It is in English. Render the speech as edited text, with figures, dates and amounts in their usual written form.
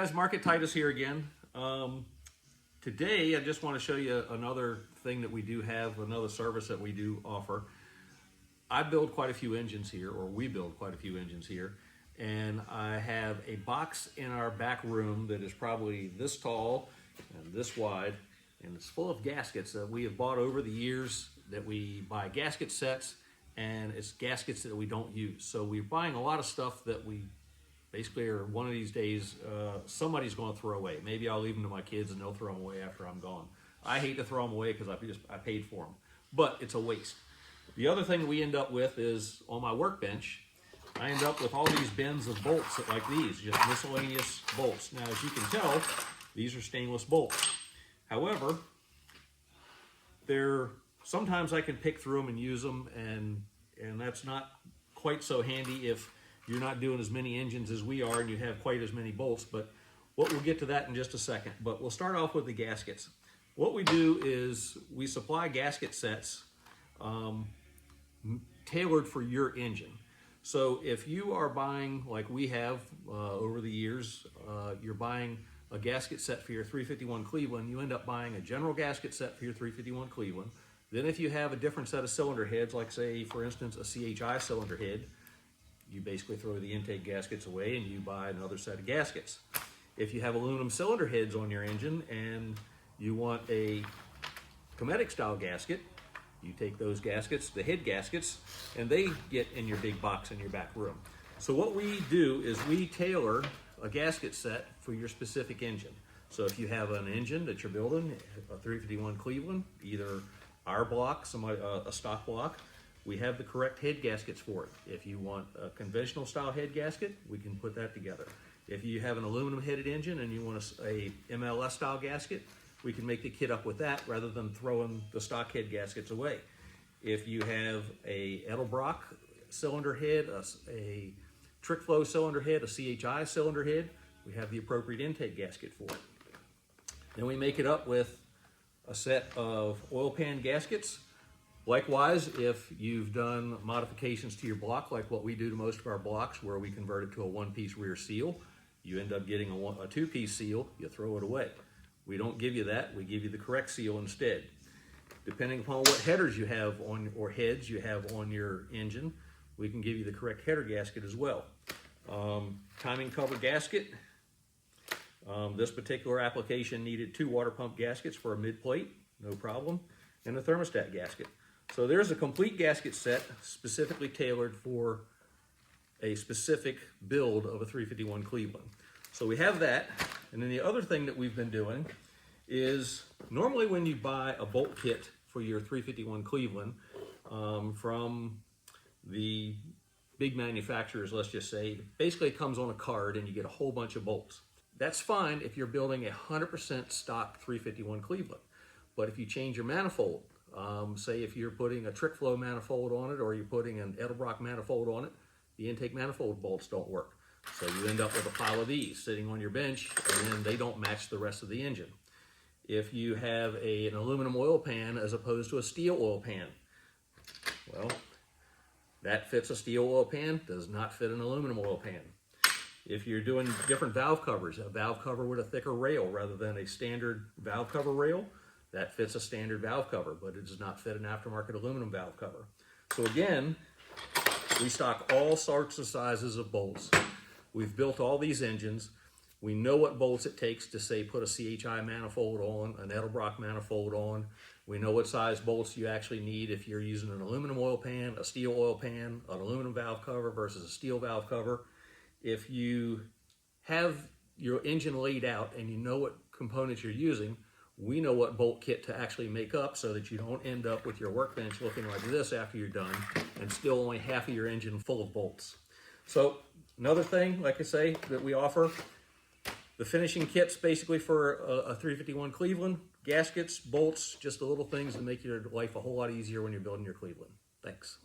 guys, Market Titus here again. Today I just want to show you another thing that we do have, another service that we do offer. I build quite a few engines here, or we build quite a few engines here, and I have a box in our back room that is probably this tall and this wide, and it's full of gaskets that we have bought over the years, that we buy gasket sets, and it's gaskets that we don't use. So we're buying a lot of stuff that we basically are one of these days somebody's going to throw away. Maybe I'll leave them to my kids and they'll throw them away after I'm gone. I hate to throw them away because I paid for them, but it's a waste. The other thing we end up with is on my workbench, I end up with all these bins of bolts like these, just miscellaneous bolts. Now, as you can tell, these are stainless bolts. However, sometimes I can pick through them and use them, and that's not quite so handy if you're not doing as many engines as we are and you have quite as many bolts. But we'll get to that in just a second. But we'll start off with the gaskets. What we do is we supply gasket sets tailored for your engine. So if you are buying, like we have over the years, you're buying a gasket set for your 351 Cleveland, you end up buying a general gasket set for your 351 Cleveland. Then if you have a different set of cylinder heads, like say, for instance, a CHI cylinder head, you basically throw the intake gaskets away and you buy another set of gaskets. If you have aluminum cylinder heads on your engine and you want a Cometic style gasket, you take those gaskets, the head gaskets, and they get in your big box in your back room. So what we do is we tailor a gasket set for your specific engine. So if you have an engine that you're building, a 351 Cleveland, either our block, a stock block, we have the correct head gaskets for it. If you want a conventional style head gasket, we can put that together. If you have an aluminum headed engine and you want a MLS style gasket, we can make the kit up with that rather than throwing the stock head gaskets away. If you have a Edelbrock cylinder head, a trick flow cylinder head, a CHI cylinder head, we have the appropriate intake gasket for it. Then we make it up with a set of oil pan gaskets. Likewise, if you've done modifications to your block, like what we do to most of our blocks, where we convert it to a one-piece rear seal, you end up getting a two-piece seal, you throw it away. We don't give you that, we give you the correct seal instead. Depending upon what headers you have on, or heads you have on your engine, we can give you the correct header gasket as well. Timing cover gasket. This particular application needed 2 water pump gaskets for a mid plate, no problem, and a thermostat gasket. So there's a complete gasket set specifically tailored for a specific build of a 351 Cleveland. So we have that, and then the other thing that we've been doing is normally when you buy a bolt kit for your 351 Cleveland from the big manufacturers, let's just say, basically it comes on a card and you get a whole bunch of bolts. That's fine if you're building a 100% stock 351 Cleveland. But if you change your manifold, say if you're putting a trick flow manifold on it or you're putting an Edelbrock manifold on it, the intake manifold bolts don't work. So you end up with a pile of these sitting on your bench, and then they don't match the rest of the engine. If you have an aluminum oil pan as opposed to a steel oil pan, well, that fits a steel oil pan, does not fit an aluminum oil pan. If you're doing different valve covers, a valve cover with a thicker rail rather than a standard valve cover rail, that fits a standard valve cover, but it does not fit an aftermarket aluminum valve cover. So again, we stock all sorts of sizes of bolts. We've built all these engines. We know what bolts it takes to, say, put a CHI manifold on, an Edelbrock manifold on. We know what size bolts you actually need if you're using an aluminum oil pan, a steel oil pan, an aluminum valve cover versus a steel valve cover. If you have your engine laid out and you know what components you're using, we know what bolt kit to actually make up so that you don't end up with your workbench looking like this after you're done and still only half of your engine full of bolts. So another thing, like I say, that we offer, the finishing kits basically for a 351 Cleveland, gaskets, bolts, just the little things to make your life a whole lot easier when you're building your Cleveland. Thanks.